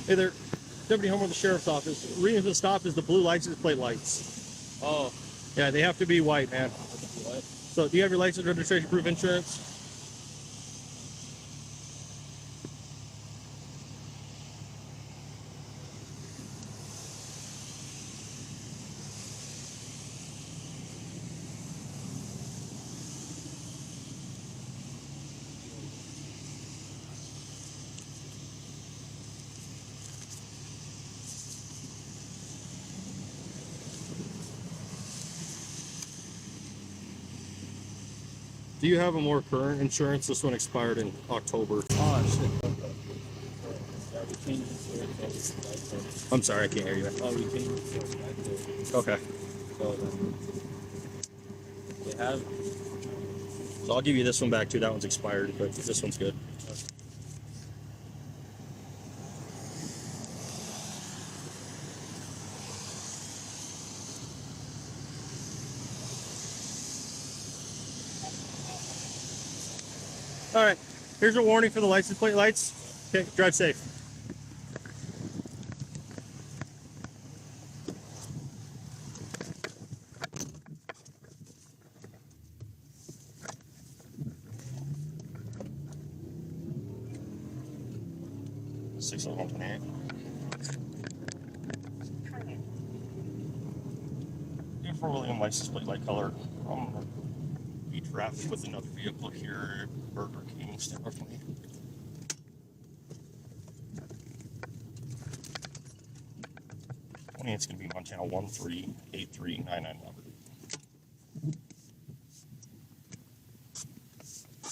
Hey there, Deputy Homer with the Sheriff's Office. Reason for the stop is the blue license plate lights. Oh. Yeah, they have to be white, man. What? So, do you have your license, registration, proof, insurance? Do you have a more current insurance? This one expired in October. Oh, shit. Okay. Yeah, we changed it. I'm sorry, I can't hear you. Oh, we changed it. Okay. So then they have. So I'll give you this one back too. That one's expired, but this one's good. All right. Here's a warning for the license plate lights. Okay, drive safe. Six of 128. For William license plate light color. I'm gonna be traffic with another vehicle here at Burger King. Stand by for me. It's going to be Montana 1383991.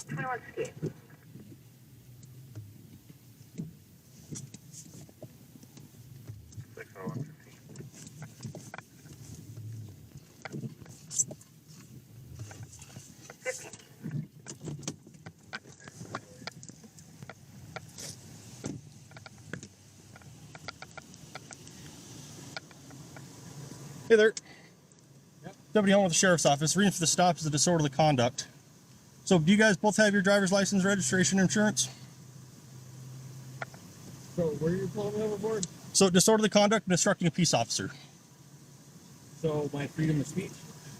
21 ski. Hey there. Yep. Deputy Homer with the Sheriff's Office. Reason for the stop is the disorderly conduct. So, do you guys both have your driver's license, registration, insurance? So, where are you pulling over for? So, disorderly conduct and obstructing a peace officer. So, my freedom of speech?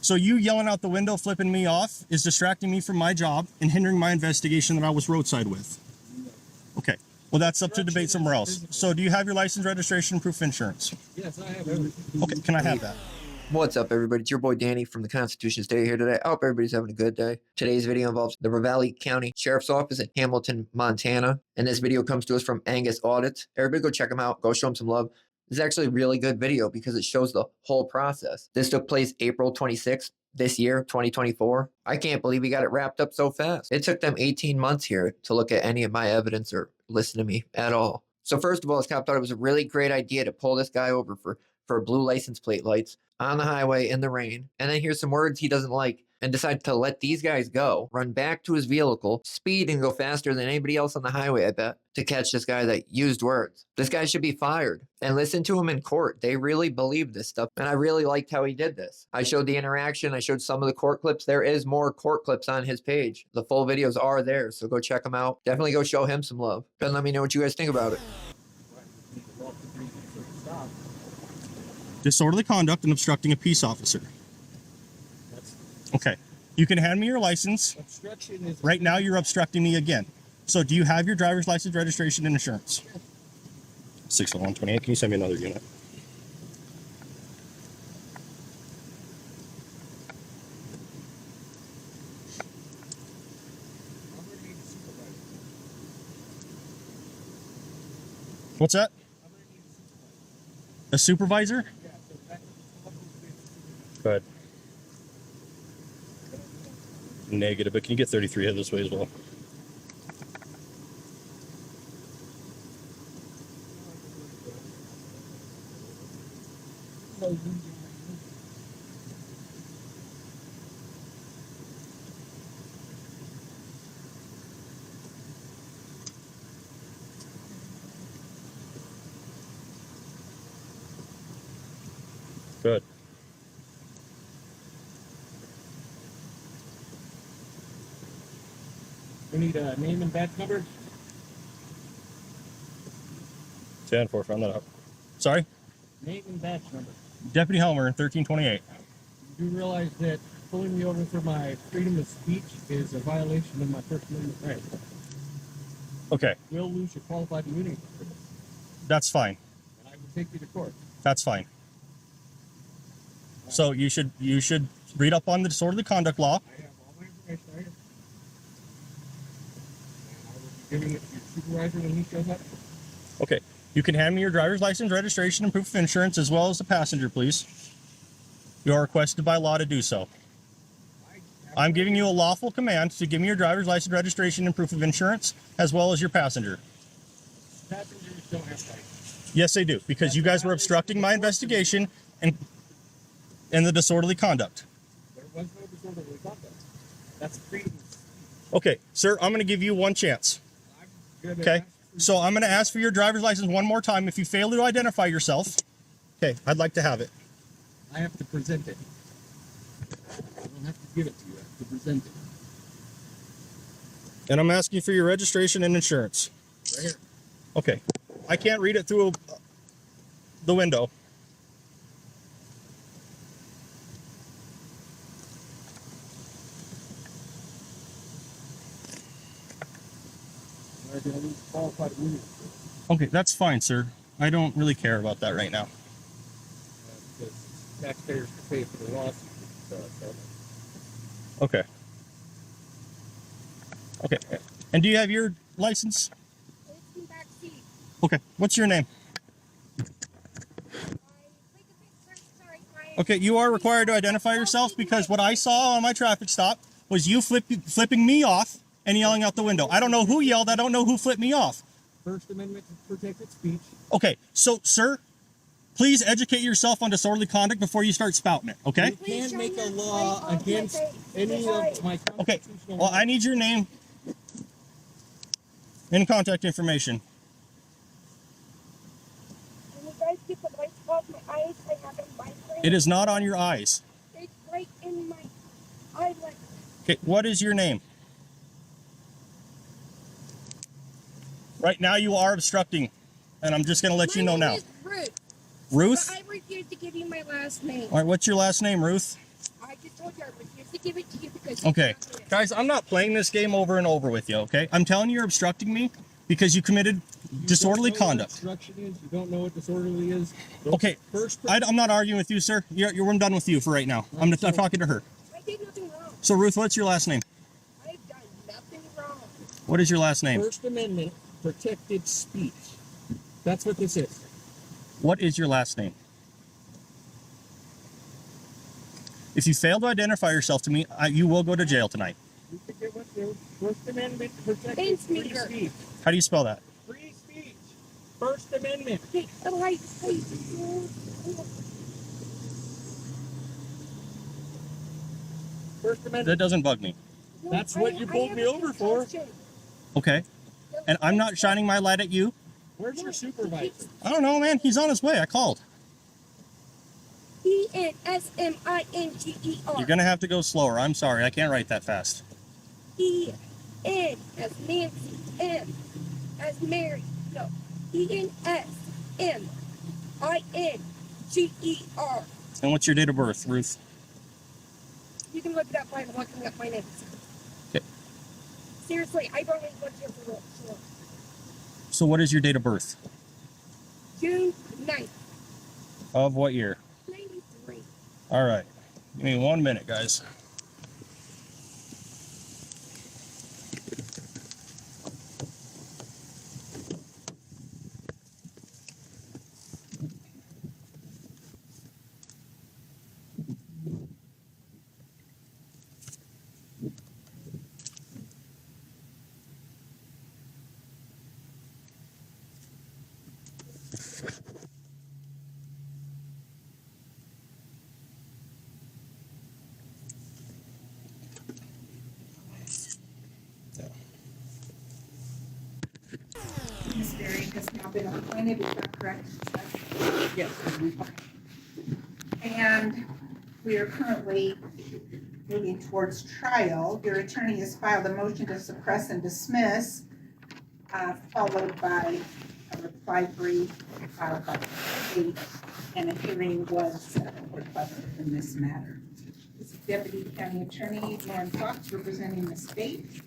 So, you yelling out the window, flipping me off, is distracting me from my job and hindering my investigation that I was roadside with. No. Okay. Well, that's up to debate somewhere else. So, do you have your license, registration, proof of insurance? Yes, I have everything. Okay, can I have that? What's up, everybody? It's your boy Danny from TheConstitutionState here today. I hope everybody's having a good day. Today's video involves the Ravalli County Sheriff's Office in Hamilton, Montana. And this video comes to us from Angst, Audit. Everybody go check them out. Go show them some love. This is actually a really good video because it shows the whole process. This took place April 26th this year, 2024. I can't believe we got it wrapped up so fast. It took them 18 months here to look at any of my evidence or listen to me at all. So first of all, this cop thought it was a really great idea to pull this guy over for blue license plate lights on the highway in the rain, and then hear some words he doesn't like and decide to let these guys go, run back to his vehicle, speed and go faster than anybody else on the highway, I bet, to catch this guy that used words. This guy should be fired. And listen to him in court. They really believe this stuff, and I really liked how he did this. I showed the interaction. I showed some of the court clips. There is more court clips on his page. The full videos are there, so go check them out. Definitely go show him some love. And let me know what you guys think about it. Disorderly conduct and obstructing a peace officer. Okay. You can hand me your license. Obstruction is... Right now, you're obstructing me again. So, do you have your driver's license, registration, and insurance? 60128. Can you send me another unit? What's that? A supervisor? Go ahead. Negative, but can you get 33 head this way as well? Good. We need a name and badge number. 10-4, found that out. Sorry? Name and badge number. Deputy Helmer, 1328. You do realize that pulling me over for my freedom of speech is a violation of my First Amendment right. Okay, Will lose your qualified immunity for this, that's fine. and I will take you to court. That's fine. So you should read up on the disorderly conduct law. I have all my information right here. And I will be giving it to your supervisor when he shows up. Okay. You can hand me your driver's license, registration, and proof of insurance, as well as the passenger, please. You are requested by law to do so. I'm giving you a lawful command to give me your driver's license, registration, and proof of insurance, as well as your passenger. Passengers don't have rights. Yes, they do, because you guys were obstructing my investigation and the disorderly conduct. There was no disorderly conduct. That's freedom of speech. Okay, sir, I'm going to give you one chance. I'm gonna Okay, ask for so I'm going to ask for your driver's license one more time. If you fail to identify yourself, okay, I'd like to have it. I have to present it. I don't have to give it to you. I have to present it. And I'm asking for your registration and insurance. Right here. Okay, I can't read it through the window. I'm going to lose qualified immunity for this, Okay, that's fine, sir. I don't really care about that right now. because taxpayers can pay for the lawsuit. So Okay. Okay. And do you have your license? It's in the back seat. Okay. What's your name? Okay, you are required to identify yourself because what I saw on my traffic stop was you flipping me off and yelling out the window. I don't know who yelled. I don't know who flipped me off. First Amendment protected speech. Okay, so, sir, please educate yourself on disorderly conduct before you start spouting it, okay? You can make a law against any of my Okay, constitutional well, I need your name and contact information. When you guys get the lights off my eyes, I have a migraine. It is not on your eyes. It's right in my eyelid. Okay, what is your name? Right now you are obstructing, and I'm just going to let you know now. My name is Ruth. Ruth? But I refuse to give you my last name. All right, what's your last name, Ruth? I just told you I refuse to give it to you because Okay, you can't. guys, I'm not playing this game over and over with you, okay? I'm telling you you're obstructing me because you committed disorderly You don't know conduct. What obstruction is. You don't know what disorderly is. Those Okay, First. I'm not arguing with you, sir. I'm done with you for right now. I'm talking to her. I did nothing wrong. So, Ruth, what's your last name? I've done nothing wrong. What is your last name? First Amendment protected speech. That's what this is. What is your last name? If you fail to identify yourself to me, you will go to jail tonight. You forget what the First Amendment protected Thanks, free Meeker. speech. How do you spell that? Free speech. First Amendment. Okay, the lights, please. First Amendment. That doesn't bug me. That's what you pulled me over for. Okay. And I'm not shining my light at you. Where's your supervisor? I don't know, man. He's on his way. I called. E-N-S-M-I-N-G-E-R. You're going to have to go slower. I'm sorry. I can't write that fast. E-N as Nancy, M as Mary. No, E-N-S-M-I-N-G-E-R. And what's your date of birth, Ruth? You can look it up by looking up my name. Okay. Seriously, I've only looked here for what? So what is your date of birth? June 9th, Of what year? 93. All right. Give me 1 minute, guys. Ms. Berry has now been appointed, is that correct? Yes. And we are currently moving towards trial. Your attorney has filed a motion to suppress and dismiss, followed by a reply brief filed by the state, and a hearing was requested in this matter. This is Deputy County Attorney Lauren Fox representing the state.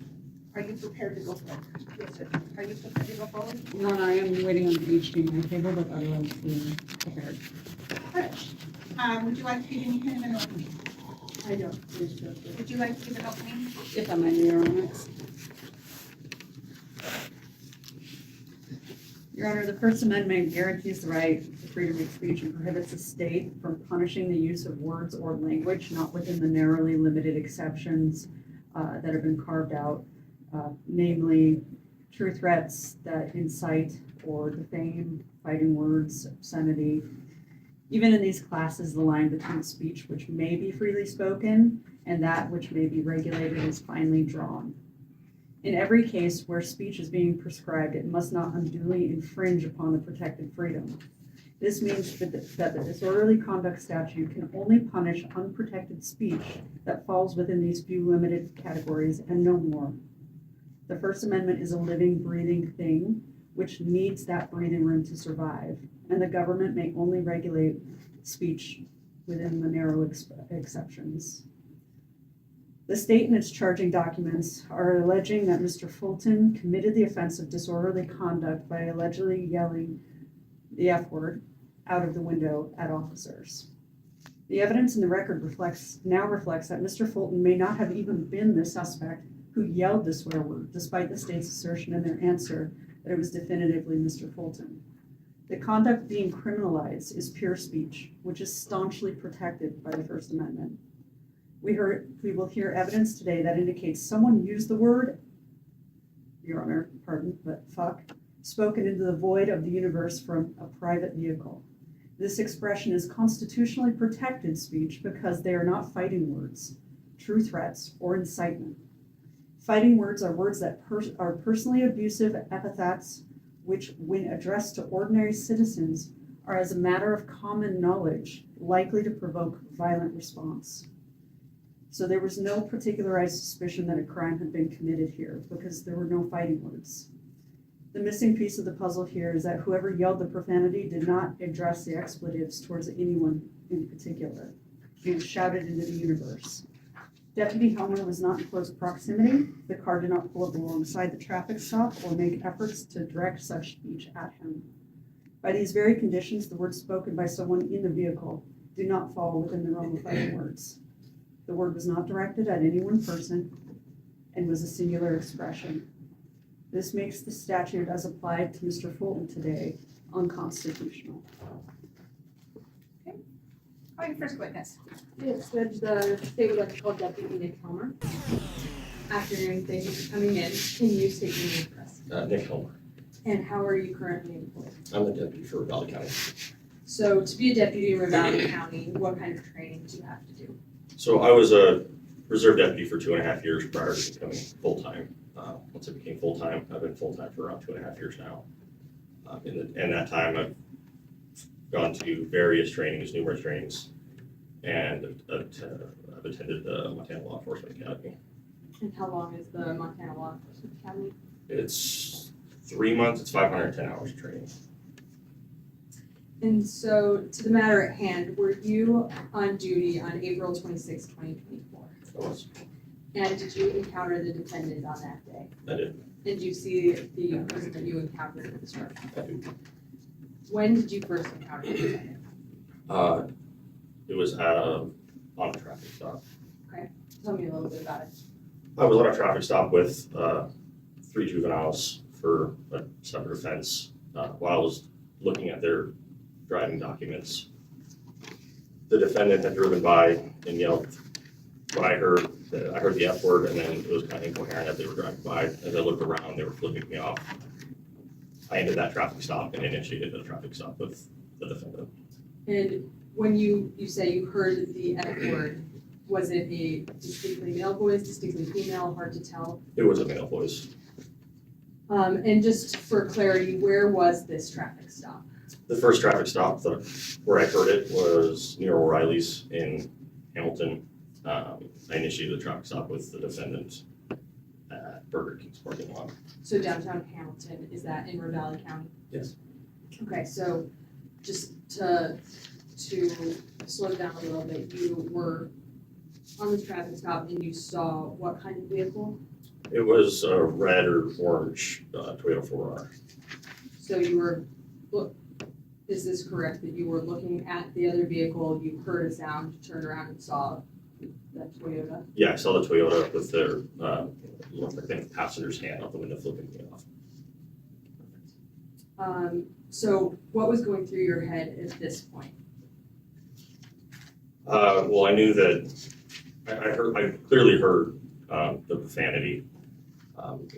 Are you prepared to go forward? Yes, sir. Are you prepared to go forward? No, I am waiting on the HDMI cable, but otherwise we're prepared. Good. Would you like to give any kind of an opening? I don't, please go for it. Would you like to give an opening? If I may, Your Honor. Your Honor, the First Amendment guarantees the right to freedom of speech and prohibits the state from punishing the use of words or language not within the narrowly limited exceptions that have been carved out, namely true threats that incite or defame, fighting words, obscenity. Even in these classes, the line between speech which may be freely spoken and that which may be regulated is finely drawn. In every case where speech is being prescribed, it must not unduly infringe upon the protected freedom. This means that the disorderly conduct statute can only punish unprotected speech that falls within these few limited categories and no more. The First Amendment is a living, breathing thing which needs that breathing room to survive, and the government may only regulate speech within the narrow exceptions. The state in its charging documents are alleging that Mr. Fulton committed the offense of disorderly conduct by allegedly yelling the F word out of the window at officers. The evidence in the record now reflects that Mr. Fulton may not have even been the suspect who yelled the swear word, despite the state's assertion in their answer that it was definitively Mr. Fulton. The conduct being criminalized is pure speech, which is staunchly protected by the First Amendment. We will hear evidence today that indicates someone used the word, Your Honor, pardon, but fuck, spoken into the void of the universe from a private vehicle. This expression is constitutionally protected speech because they are not fighting words, true threats, or incitement. Fighting words are words that are personally abusive epithets, which, when addressed to ordinary citizens, are as a matter of common knowledge likely to provoke violent response. So there was no particularized suspicion that a crime had been committed here because there were no fighting words. The missing piece of the puzzle here is that whoever yelled the profanity did not address the expletives towards anyone in particular. It was shouted into the universe. Deputy Helmer was not in close proximity. The car did not pull up alongside the traffic stop or make efforts to direct such speech at him. By these very conditions, the words spoken by someone in the vehicle do not fall within the realm of fighting words. The word was not directed at any one person and was a singular expression. This makes the statute as applied to Mr. Fulton today unconstitutional. Call your first witness. Yes, Judge, the state would like to call Deputy Nick Helmer. Afternoon, thank you for coming in. Can you state your name for us? Nick Helmer. And how are you currently employed? I'm the deputy for Ravalli County. So to be a deputy in Ravalli County, what kind of training do you have to do? So I was a reserve deputy for 2.5 years prior to becoming full-time. Once I became full-time, I've been full-time for around 2.5 years now. In that time, I've gone to various trainings, numerous trainings, and I've attended the Montana Law Enforcement Academy. And how long is the Montana Law Enforcement Academy? It's 3 months, it's 510 hours of training. And so to the matter at hand, were you on duty on April 26, 2024? I was. And did you encounter the defendant on that day? I did. Did you see the person that you encountered at the start? I do. When did you first encounter the defendant? It was on a traffic stop. Tell me a little bit about it. I was on a traffic stop with 3 juveniles for a separate offense while I was looking at their driving documents. The defendant had driven by and yelled. When I heard the F word, and then it was kind of incoherent as they were driving by. As I looked around, they were flipping me off. I ended that traffic stop and initiated a traffic stop with the defendant. And when you say you heard the F word, was it a distinctly male voice, distinctly female, hard to tell? It was a male voice. And just for clarity, where was this traffic stop? The first traffic stop where I heard it was near O'Reilly's in Hamilton. I initiated the traffic stop with the defendant at Burger King's parking lot. So downtown Hamilton, is that in Ravalli County? Yes. Okay, so just to slow it down a little bit, you were on this traffic stop and you saw what kind of vehicle? It was a red or orange Toyota 4R. So you were, is this correct, that you were looking at the other vehicle, you heard a sound, turned around and saw that Toyota? Yeah, I saw the Toyota with their, looked like the passenger's hand out the window flipping me off. So what was going through your head at this point? Well, I knew that, I clearly heard the profanity,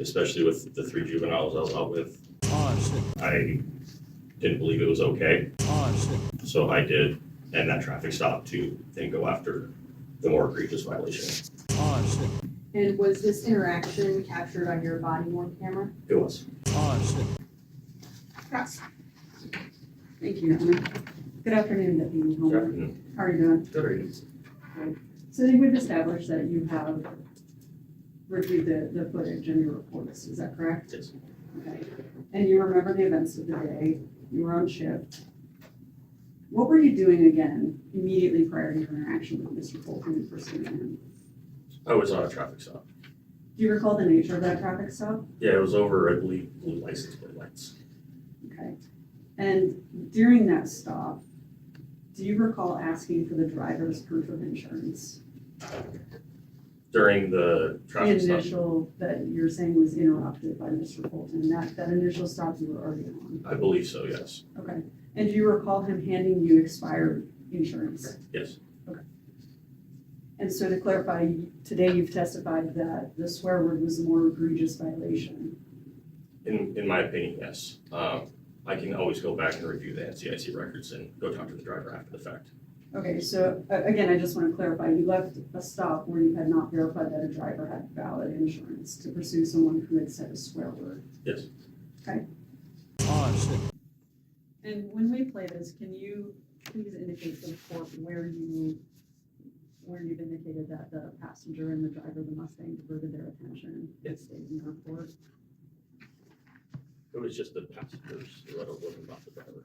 especially with the 3 juveniles I was out with. I didn't believe it was okay. So I did end that traffic stop to then go after the more egregious violation. And was this interaction captured on your body worn camera? It was. Cross. Thank you, Anna. Good afternoon, Deputy Homer. How are you doing? Good. So I think we've established that you have reviewed the footage and your reports, is that correct? Yes. Okay. And you remember the events of the day, you were on shift. What were you doing again immediately prior to your interaction with Mr. Fulton and pursuing him? I was on a traffic stop. Do you recall the nature of that traffic stop? Yeah, it was over, I believe, blue license plate lights. Okay. And during that stop, do you recall asking for the driver's proof of insurance? During the The traffic stop. initial that you're saying was interrupted by Mr. Fulton, that initial stop you were already on? I believe so, yes. Okay. And do you recall him handing you expired insurance? Yes. And so to clarify, today you've testified that the swear word was the more egregious violation. In my opinion, yes. I can always go back and review the NCIC records and go talk to the driver after the fact. Okay, so again, I just want to clarify, you left a stop where you had not verified that a driver had valid insurance to pursue someone who had said a swear word. Yes. Okay. And when we play this, can you please indicate to the court where you've indicated that the passenger and the driver of the Mustang diverted their attention and stayed in your report? It was just the passengers who had wasn't about the driver.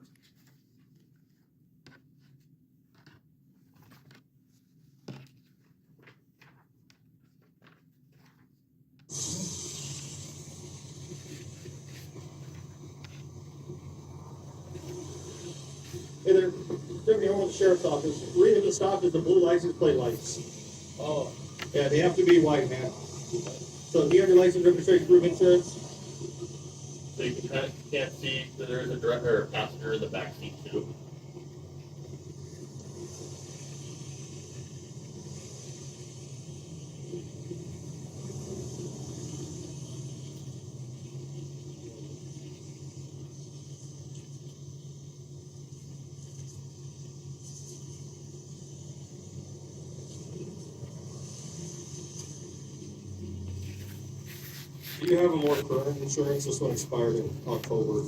Hey there, Deputy Homer with the Sheriff's Office. Reading the stop is the blue license plate lights. Oh, Yeah, they have to be white, man. So do you have your license, registration, proof of insurance? So you can't see that there is a driver or passenger in the back seat too. Do you have a more current insurance? This one expired in October.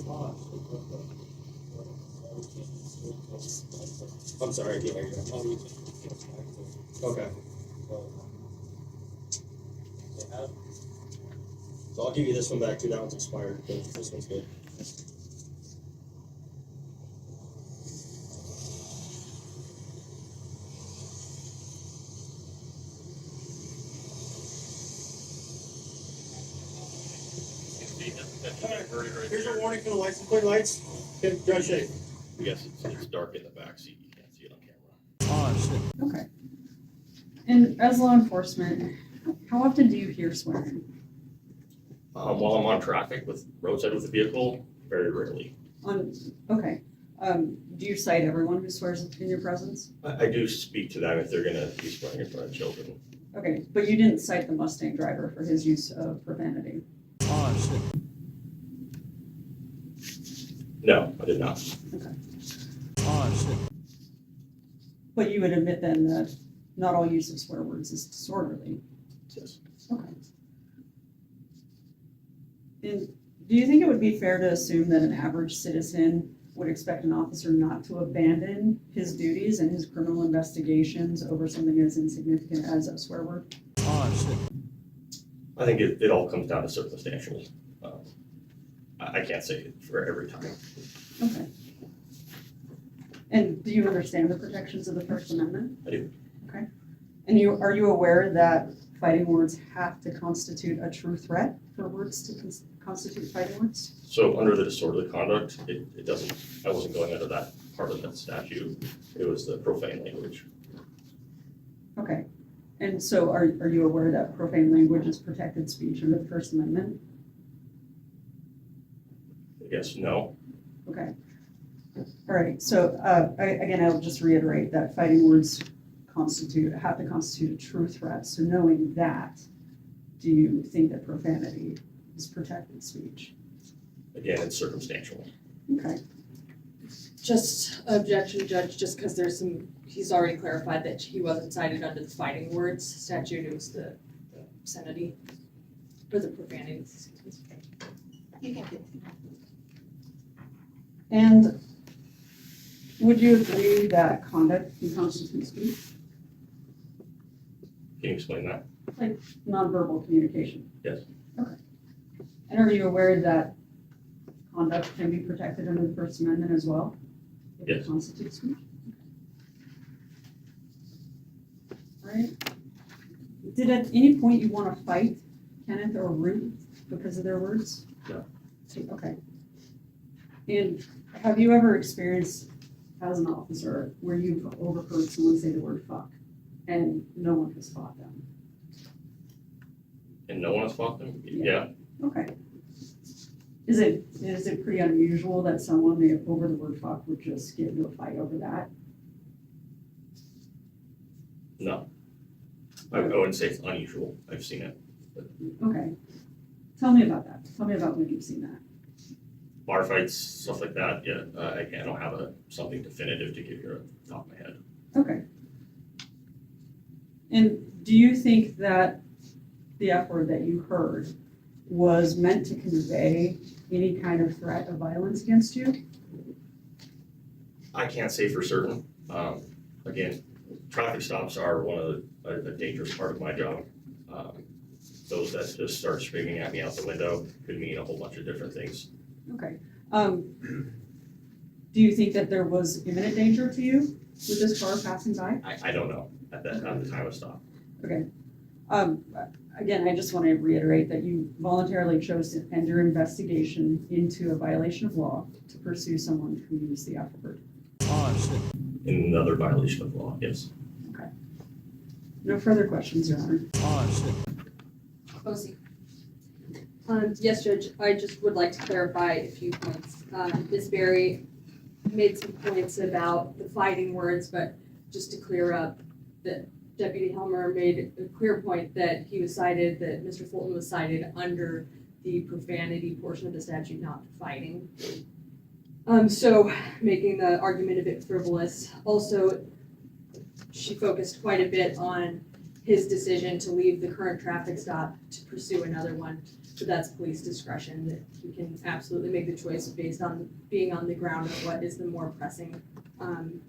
I'm sorry, I can't hear you. Okay. So I'll give you this one back too. That one's expired, but this one's good. Here's your warning for the license plate lights. Okay, drive safe. Yes, it's dark in the back seat. You can't see it on camera. Okay. And as law enforcement, how often do you hear swearing? While I'm on traffic with roadside with a vehicle, very rarely. Okay. Do you cite everyone who swears in your presence? I do speak to them if they're gonna be swearing in front of children. Okay, but you didn't cite the Mustang driver for his use of profanity? No, I did not. But you would admit then that not all use of swear words is disorderly? Yes. Okay. And do you think it would be fair to assume that an average citizen would expect an officer not to abandon his duties and his criminal investigations over something as insignificant as a swear word? I think it all comes down to circumstantial. I can't say it for every time. Okay. And do you understand the protections of the First Amendment? I do. Okay. And are you aware that fighting words have to constitute a true threat for words to constitute fighting words? So under the disorderly conduct, it doesn't, I wasn't going under that part of that statute. It was the profane language. Okay. And so are you aware that profane language is protected speech under the First Amendment? I guess no. Okay. All right. So I'll just reiterate that fighting words have to constitute a true threat. So knowing that, do you think that profanity is protected speech? Again, it's circumstantial. Okay. Just objection, Judge, just because there's some, he's already clarified that he wasn't cited under the fighting words statute, it was the obscenity, or the profanity, excuse me. You can continue. And would you agree that conduct can constitute speech? Can you explain that? Nonverbal communication? Yes. Okay. And are you aware that conduct can be protected under the First Amendment as well? If it Yes. constitutes speech? All right. Did at any point you want to fight Kenneth or Ruth because of their words? No. Okay. And have you ever experienced, as an officer, where you've overheard someone say the word fuck and no one has fought them? And no one has fought them? Yeah. Yeah. Okay. Is it pretty unusual that someone may over the word fuck would just get into a fight over that? No. I wouldn't say it's unusual. I've seen it. Okay. Tell me about that. Tell me about when you've seen that. Bar fights, stuff like that, yeah. I don't have something definitive to give you off the top of my head. Okay. And do you think that the F word that you heard was meant to convey any kind of threat of violence against you? I can't say for certain. Again, traffic stops are one of a dangerous part of my job. Those that just start screaming at me out the window could mean a whole bunch of different things. Okay. Do you think that there was imminent danger to you with this car passing by? I don't know at the time of stop. Okay. Again, I just want to reiterate that you voluntarily chose to end your investigation into a violation of law to pursue someone who used the F word. Another violation of law, yes. Okay. No further questions, Your Honor. Posey. Yes, Judge, I just would like to clarify a few points. Ms. Berry made some points about the fighting words, but just to clear up, that Deputy Helmer made a clear point that he was cited, that Mr. Fulton was cited under the profanity portion of the statute, not the fighting. So making the argument a bit frivolous. Also, she focused quite a bit on his decision to leave the current traffic stop to pursue another one. But that's police discretion, that he can absolutely make the choice based on being on the ground of what is the more pressing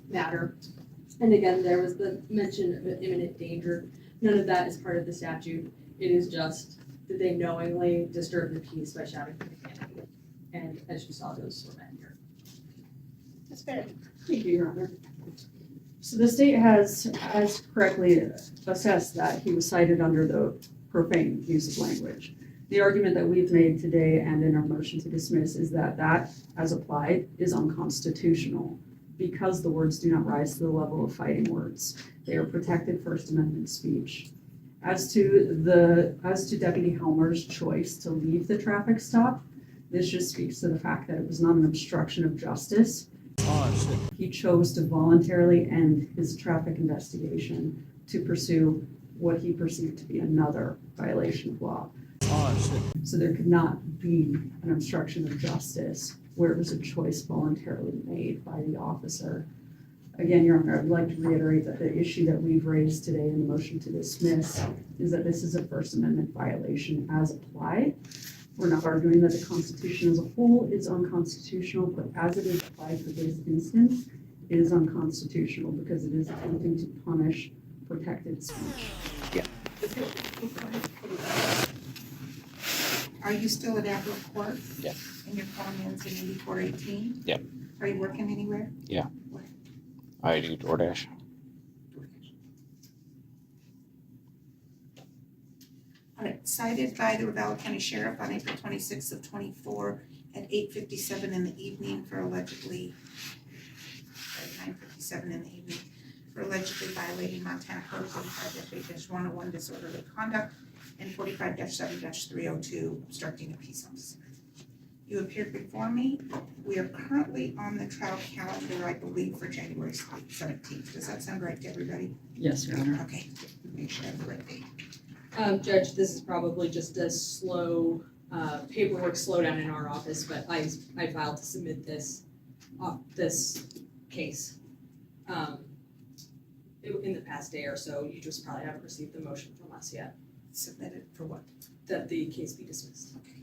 matter. And again, there was the mention of imminent danger. None of that is part of the statute. It is just that they knowingly disturb the peace by shouting profanity. And as you saw, those were met here. Ms. Berry. Thank you, Your Honor. So the state has correctly assessed that he was cited under the profane use of language. The argument that we've made today and in our motion to dismiss is that that, as applied, is unconstitutional because the words do not rise to the level of fighting words. They are protected First Amendment speech. As to Deputy Helmer's choice to leave the traffic stop, this just speaks to the fact that it was not an obstruction of justice. He chose to voluntarily end his traffic investigation to pursue what he perceived to be another violation of law. So there could not be an obstruction of justice where it was a choice voluntarily made by the officer. Again, Your Honor, I'd like to reiterate that the issue that we've raised today in the motion to dismiss is that this is a First Amendment violation as applied. We're not arguing that the Constitution as a whole is unconstitutional, but as it is applied for this instance, it is unconstitutional because it is attempting to punish protected speech. Are you still at Apple Court? Yes. And your phone ends in 8418? Yep. Are you working anywhere? Yeah. Where? I do DoorDash. All right, cited by the Ravalli County Sheriff on April 26th of 24 at 8:57 in the evening for allegedly, 9:57 in the evening, for allegedly violating Montana Code 45-8-101 disorderly conduct and 45-7-302 obstructing a peace officer. You appeared before me. We are currently on the trial calendar, I believe, for January 17th. Does that sound right to everybody? Yes, Your Honor. Okay, make sure I have the right date. Judge, this is probably just a slow, paperwork slowdown in our office, but I filed to submit this case. In the past day or so, you just probably haven't received the motion from us yet, Submitted for what? that the case be dismissed. Okay.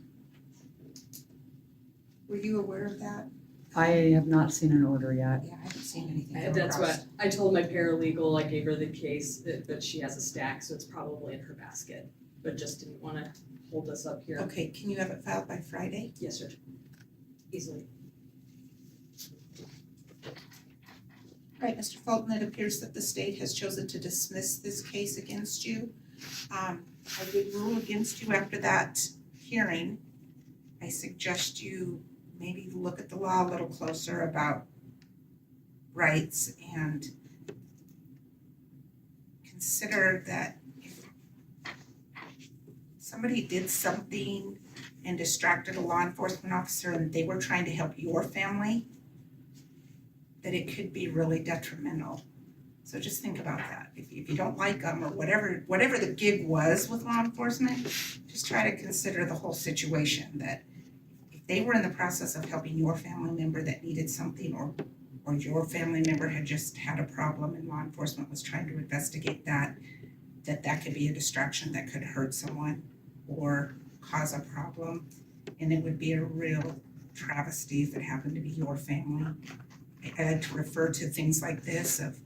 Were you aware of that? I have not seen an order yet. Yeah, I haven't seen anything. come That's across. what, I told my paralegal, I gave her the case, but she has a stack, so it's probably in her basket, but just didn't wanna hold us up here. Okay, can you have it filed by Friday? Yes, sir. Easily. All right, Mr. Fulton, it appears that the state has chosen to dismiss this case against you. I did rule against you after that hearing. I suggest you maybe look at the law a little closer about rights and consider that if somebody did something and distracted a law enforcement officer and they were trying to help your family, that it could be really detrimental. So just think about that. If you don't like them or whatever the gig was with law enforcement, just try to consider the whole situation, that if they were in the process of helping your family member that needed something, or your family member had just had a problem and law enforcement was trying to investigate that could be a distraction that could hurt someone or cause a problem. And it would be a real travesty if it happened to be your family. I like to refer to things like this of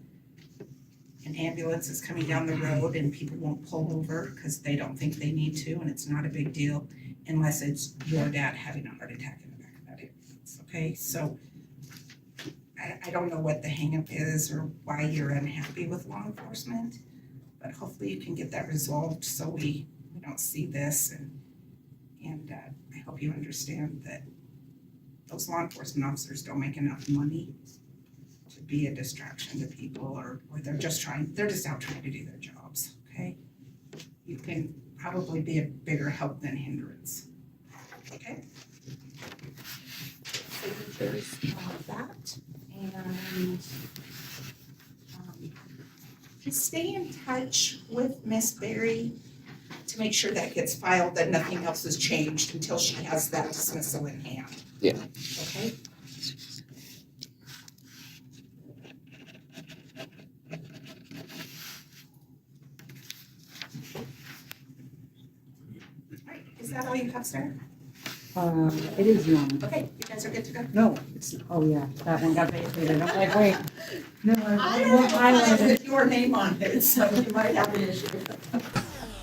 an ambulance is coming down the road and people won't pull over because they don't think they need to, and it's not a big deal unless it's your dad having a heart attack in the back of that ambulance, okay? So I don't know what the hangup is or why you're unhappy with law enforcement, but hopefully you can get that resolved so we don't see this, and I hope you understand that those law enforcement officers don't make enough money to be a distraction to people, or they're just out trying to do their jobs, okay? You can probably be a bigger help than hindrance, okay? Signatures on that, and just stay in touch with Miss Berry to make sure that gets filed, that nothing else has changed until she has that dismissal in hand. Yeah. Okay? Alright, is that all you have, sir? It is, Your Honor. Okay, you guys are good to go? No, it's, oh yeah, that one got vacated. I'm like, wait. No, I I don't won't know highlight it. with your name on it, so you might have an issue.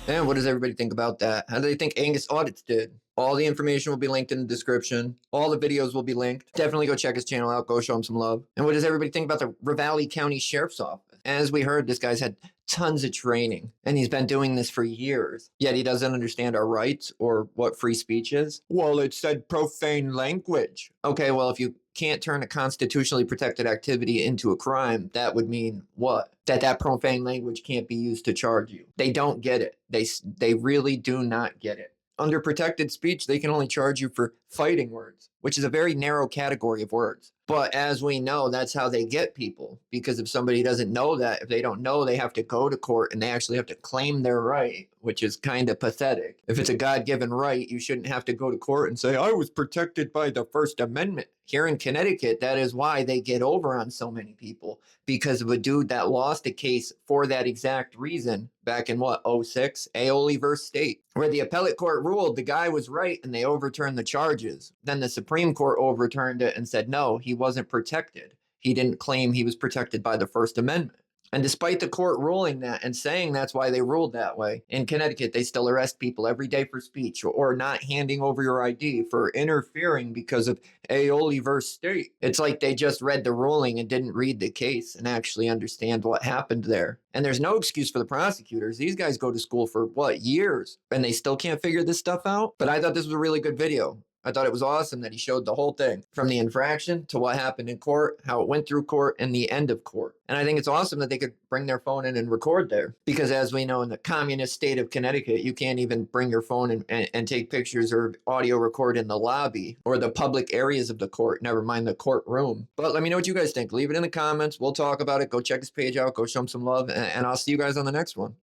And what does everybody think about that? How do they think Angst Audits did? All the information will be linked in the description. All the videos will be linked. Definitely go check his channel out. Go show him some love. And what does everybody think about the Ravalli County Sheriff's Office? As we heard, this guy's had tons of training, and he's been doing this for years. Yet he doesn't understand our rights or what free speech is. Well, it said profane language. Okay, well, if you can't turn a constitutionally protected activity into a crime, that would mean what? That profane language can't be used to charge you. They don't get it. They really do not get it. Under protected speech, they can only charge you for fighting words, which is a very narrow category of words. But as we know, that's how they get people. Because if somebody doesn't know that, if they don't know, they have to go to court and they actually have to claim their right, which is kind of pathetic. If it's a God-given right, you shouldn't have to go to court and say, I was protected by the First Amendment. Here in Connecticut, that is why they get over on so many people. Because of a dude that lost a case for that exact reason back in what, 06? Aioli versus State, where the appellate court ruled the guy was right and they overturned the charges. Then the Supreme Court overturned it and said, no, he wasn't protected. He didn't claim he was protected by the First Amendment. And despite the court ruling that and saying that's why they ruled that way, in Connecticut, they still arrest people every day for speech or not handing over your ID, for interfering because of aioli versus state. It's like they just read the ruling and didn't read the case and actually understand what happened there. And there's no excuse for the prosecutors. These guys go to school for what, years, and they still can't figure this stuff out. But I thought this was a really good video. I thought it was awesome that he showed the whole thing, from the infraction to what happened in court, how it went through court, and the end of court. And I think it's awesome that they could bring their phone in and record there. Because as we know, in the communist state of Connecticut, you can't even bring your phone and take pictures or audio record in the lobby or the public areas of the court, never mind the courtroom. But let me know what you guys think. Leave it in the comments. We'll talk about it. Go check his page out. Go show him some love. And I'll see you guys on the next one.